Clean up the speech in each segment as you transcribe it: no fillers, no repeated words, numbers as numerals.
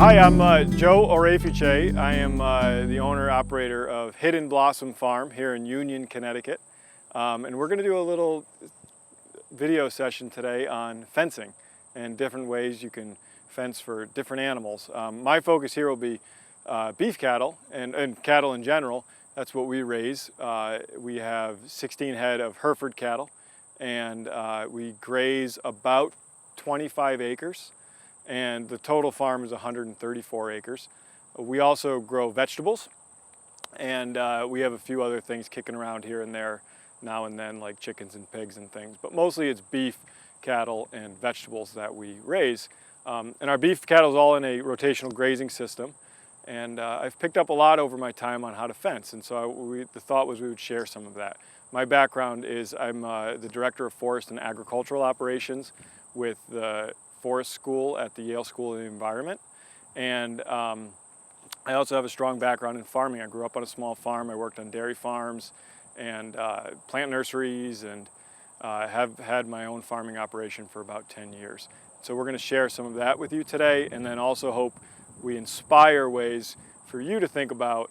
Hi, I'm Joe Orefice. I am the owner-operator of Hidden Blossom Farm here in Union, Connecticut. And we're going to do a little video session today on fencing and different ways you can fence for different animals. My focus here will be beef cattle and cattle in general. That's what we raise. We have 16 head of Hereford cattle, and we graze about 25 acres. And the total farm is 134 acres. We also grow vegetables, and we have a few other things kicking around here and there now and then, like chickens and pigs and things, but mostly it's beef, cattle, and vegetables that we raise. And our beef cattle is all in a rotational grazing system, and I've picked up a lot over my time on how to fence, and so the thought was we would share some of that. My background is I'm the Director of Forest and Agricultural Operations with the Forest School at the Yale School of the Environment, and I also have a strong background in farming. I grew up on a small farm. I worked on dairy farms and plant nurseries, and have had my own farming operation for about 10 years. So we're going to share some of that with you today, and then also hope we inspire ways for you to think about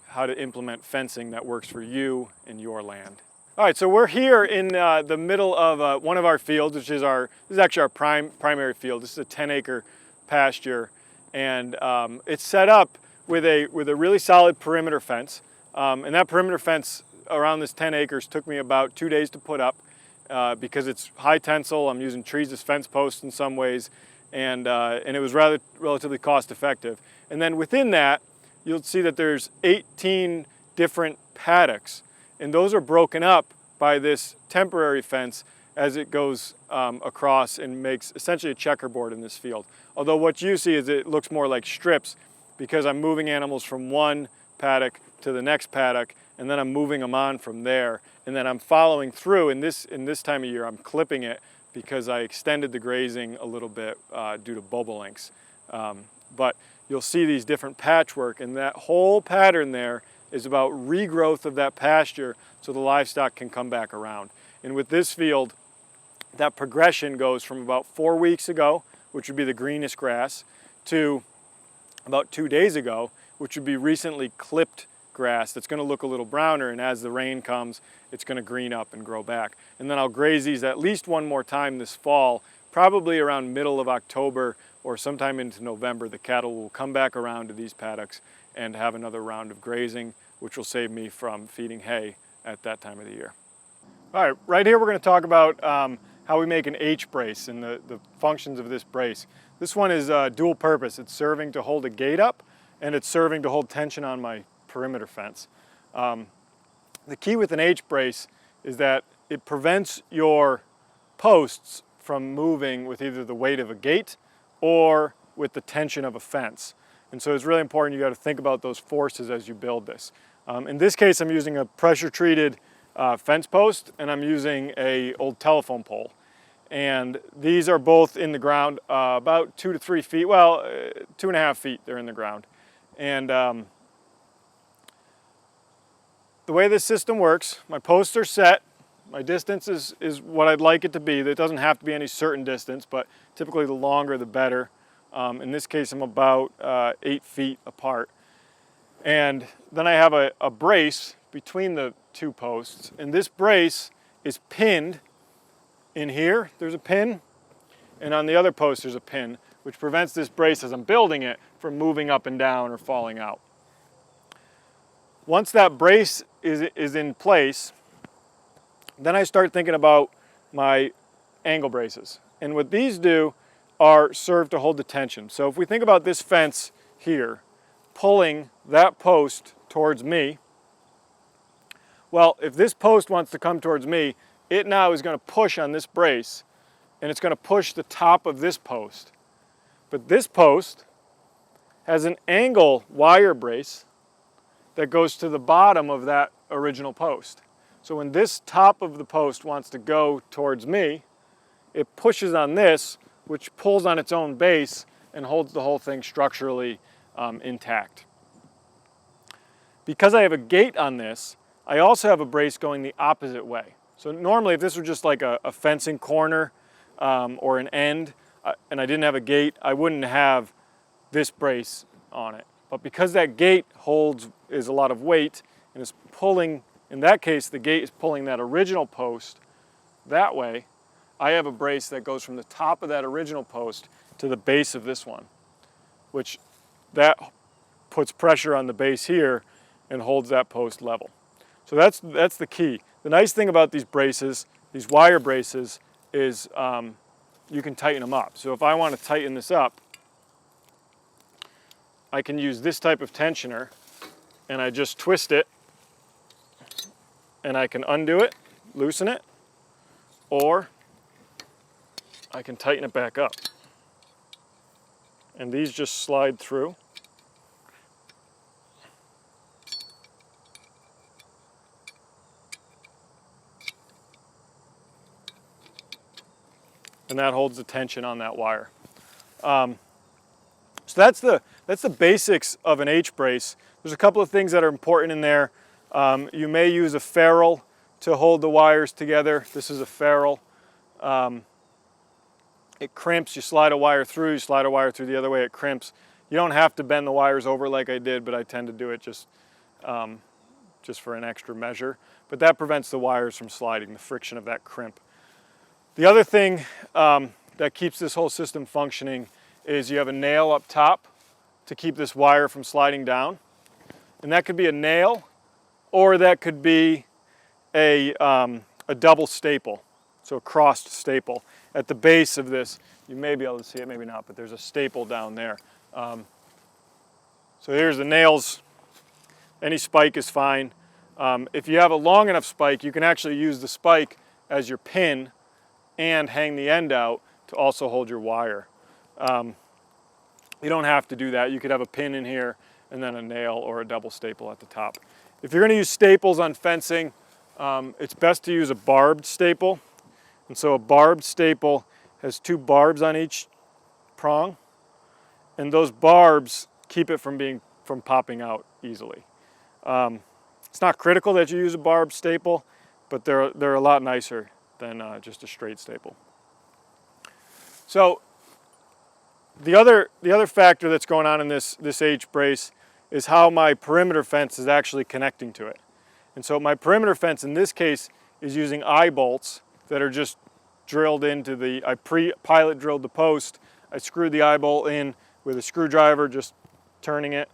how to implement fencing that works for you and your land. All right, so we're here in the middle of one of our fields, which is this is actually our primary field. This is a 10-acre pasture, and it's set up with a really solid perimeter fence. And that perimeter fence around this 10 acres took me about 2 days to put up because it's high tensile. I'm using trees as fence posts in some ways, and it was relatively cost effective. And then within that, you'll see that there's 18 different paddocks. And those are broken up by this temporary fence as it goes across and makes essentially a checkerboard in this field. Although what you see is it looks more like strips because I'm moving animals from one paddock to the next paddock, and then I'm moving them on from there. And then I'm following through. In this time of year, I'm clipping it because I extended the grazing a little bit due to bobolinks. But you'll see these different patchwork, and that whole pattern there is about regrowth of that pasture so the livestock can come back around. And with this field, that progression goes from about 4 weeks ago, which would be the greenest grass, to about 2 days ago, which would be recently clipped grass that's going to look a little browner, and as the rain comes, it's going to green up and grow back. And then I'll graze these at least one more time this fall, probably around middle of October or sometime into November. The cattle will come back around to these paddocks and have another round of grazing, which will save me from feeding hay at that time of the year. All right, right here we're going to talk about how we make an HBrace and the functions of this brace. This one is dual purpose. It's serving to hold a gate up, and it's serving to hold tension on my perimeter fence. The key with an HBrace is that it prevents your posts from moving with either the weight of a gate or with the tension of a fence. And so it's really important you got to think about those forces as you build this. In this case, I'm using a pressure-treated fence post, and I'm using an old telephone pole. And these are both in the ground about 2 to 3 feet, well, 2.5 feet they're in the ground. And the way this system works, my posts are set. My distance is what I'd like it to be. It doesn't have to be any certain distance, but typically the longer the better. In this case, I'm about 8 feet apart. And then I have a brace between the two posts, and this brace is pinned in here. There's a pin, and on the other post there's a pin, which prevents this brace as I'm building it from moving up and down or falling out. Once that brace is in place, then I start thinking about my angle braces. And what these do are serve to hold the tension. So if we think about this fence here, pulling that post towards me, well, if this post wants to come towards me, it now is going to push on this brace, and it's going to push the top of this post. But this post has an angle wire brace that goes to the bottom of that original post. So when this top of the post wants to go towards me, it pushes on this, which pulls on its own base and holds the whole thing structurally intact. Because I have a gate on this, I also have a brace going the opposite way. So normally if this were just like a fencing corner or an end and I didn't have a gate, I wouldn't have this brace on it. But because that gate is a lot of weight and is pulling, in that case, the gate is pulling that original post that way, I have a brace that goes from the top of that original post to the base of this one, which that puts pressure on the base here and holds that post level. So that's the key. The nice thing about these braces, these wire braces, is you can tighten them up. So if I want to tighten this up, I can use this type of tensioner and I just twist it and I can undo it, loosen it, or I can tighten it back up. And these just slide through. And that holds the tension on that wire. So that's the basics of an H-brace. There's a couple of things that are important in there. You may use a ferrule to hold the wires together. This is a ferrule. It crimps, you slide a wire through, you slide a wire through the other way, it crimps. You don't have to bend the wires over like I did, but I tend to do it just for an extra measure. But that prevents the wires from sliding, the friction of that crimp. The other thing that keeps this whole system functioning is you have a nail up top to keep this wire from sliding down. And that could be a nail, or that could be a double staple, so a crossed staple. At the base of this, you may be able to see it, maybe not, but there's a staple down there. So here's the nails. Any spike is fine. If you have a long enough spike, you can actually use the spike as your pin and hang the end out to also hold your wire. You don't have to do that. You could have a pin in here and then a nail or a double staple at the top. If you're going to use staples on fencing, it's best to use a barbed staple. And so a barbed staple has 2 barbs on each prong, and those barbs keep it from popping out easily. It's not critical that you use a barbed staple, but they're a lot nicer than just a straight staple. So the other factor that's going on in this H-brace is how my perimeter fence is actually connecting to it. And so my perimeter fence in this case is using eye bolts that are just drilled into I pilot drilled the post. I screwed the eye bolt in with a screwdriver, just turning it.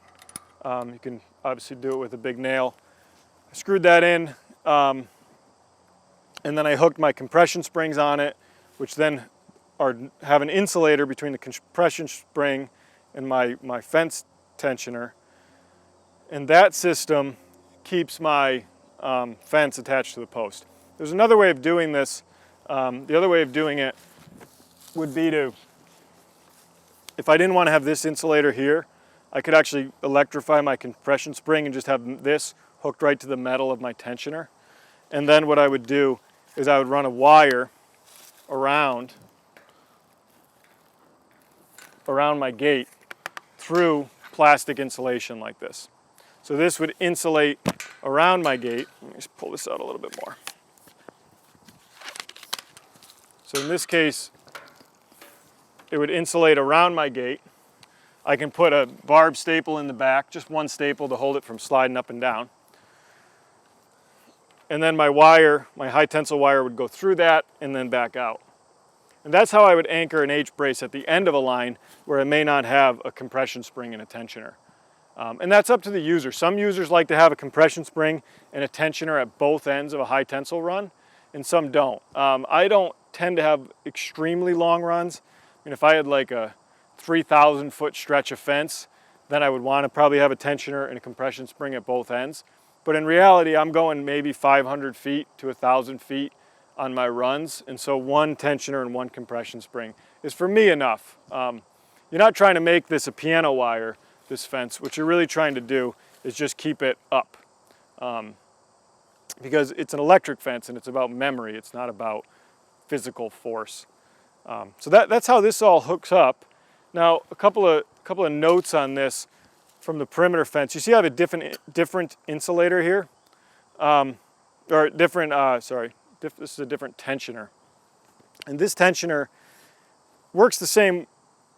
You can obviously do it with a big nail. I screwed that in, and then I hooked my compression springs on it, which then have an insulator between the compression spring and my fence tensioner. And that system keeps my fence attached to the post. There's another way of doing this. The other way of doing it would be if I didn't want to have this insulator here, I could actually electrify my compression spring and just have this hooked right to the metal of my tensioner. And then what I would do is I would run a wire around my gate through plastic insulation like this. So this would insulate around my gate. Let me just pull this out a little bit more. So in this case, it would insulate around my gate. I can put a barb staple in the back, just one staple to hold it from sliding up and down. And then my wire, my high tensile wire, would go through that and then back out. And that's how I would anchor an H-brace at the end of a line where I may not have a compression spring and a tensioner. And that's up to the user. Some users like to have a compression spring and a tensioner at both ends of a high tensile run, and some don't. I don't tend to have extremely long runs. I mean, if I had like a 3,000 foot stretch of fence, then I would want to probably have a tensioner and a compression spring at both ends. But in reality, I'm going maybe 500 feet to 1,000 feet on my runs, and so one tensioner and one compression spring is for me enough. You're not trying to make this a piano wire, this fence. What you're really trying to do is just keep it up, because it's an electric fence and it's about memory. It's not about physical force. So that's how this all hooks up. Now, a couple of notes on this from the perimeter fence. You see I have a different insulator here, or different, this is a different tensioner. And this tensioner works the same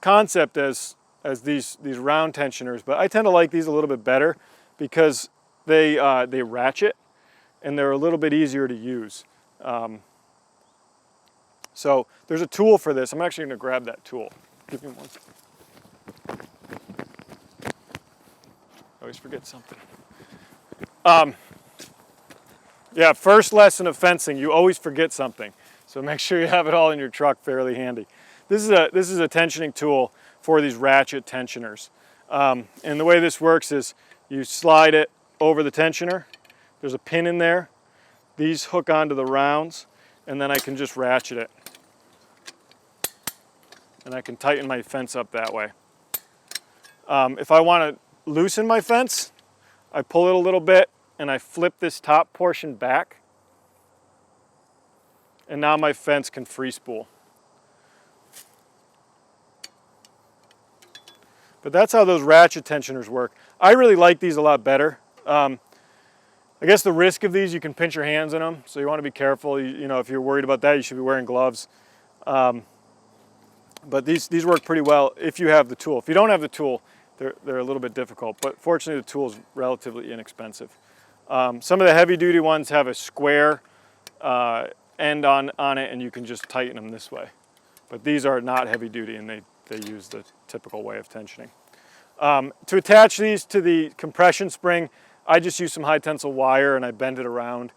concept as as these round tensioners, but I tend to like these a little bit better because they ratchet and they're a little bit easier to use. So there's a tool for this. I'm actually going to grab that tool. Give me one. I always forget something. Yeah, first lesson of fencing, you always forget something. So make sure you have it all in your truck fairly handy. This is a tensioning tool for these ratchet tensioners. And the way this works is you slide it over the tensioner. There's a pin in there. These hook onto the rounds, and then I can just ratchet it. And I can tighten my fence up that way. If I want to loosen my fence, I pull it a little bit and I flip this top portion back. And now my fence can free spool. But that's how those ratchet tensioners work. I really like these a lot better. I guess the risk of these, you can pinch your hands in them, so you want to be careful. You know, if you're worried about that, you should be wearing gloves. But these work pretty well if you have the tool. If you don't have the tool, they're a little bit difficult. But fortunately, the tool is relatively inexpensive. Some of the heavy-duty ones have a square end on it, and you can just tighten them this way. But these are not heavy-duty, and they use the typical way of tensioning. To attach these to the compression spring, I just use some high tensile wire and I bend it around.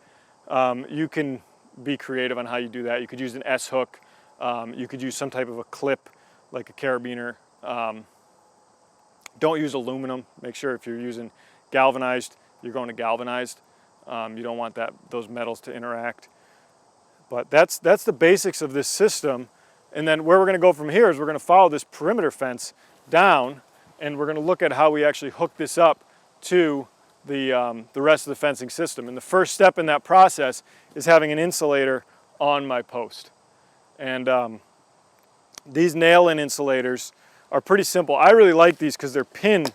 You can be creative on how you do that. You could use an S hook. You could use some type of a clip like a carabiner. Don't use aluminum. Make sure if you're using galvanized, you're going to galvanized. You don't want those metals to interact. But that's the basics of this system. And then where we're going to go from here is we're going to follow this perimeter fence down, and we're going to look at how we actually hook this up to the rest of the fencing system. And the first step in that process is having an insulator on my post. And these nail-in insulators are pretty simple. I really like these because they're pin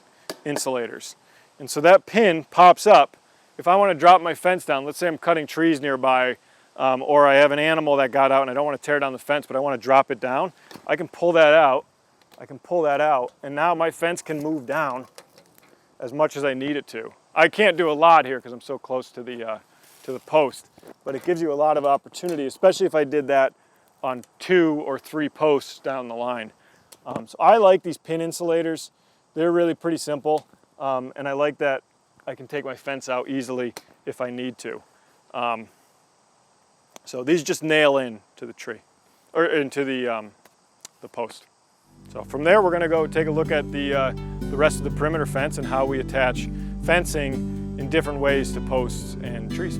insulators. And so that pin pops up. If I want to drop my fence down, let's say I'm cutting trees nearby, or I have an animal that got out and I don't want to tear down the fence, but I want to drop it down, I can pull that out. And now my fence can move down as much as I need it to. I can't do a lot here because I'm so close to the post, but it gives you a lot of opportunity, especially if I did that on 2 or 3 posts down the line. So I like these pin insulators. They're really pretty simple, and I like that I can take my fence out easily if I need to. So these just nail in to the tree, or into the post. So from there, we're going to go take a look at the rest of the perimeter fence and how we attach fencing in different ways to posts and trees.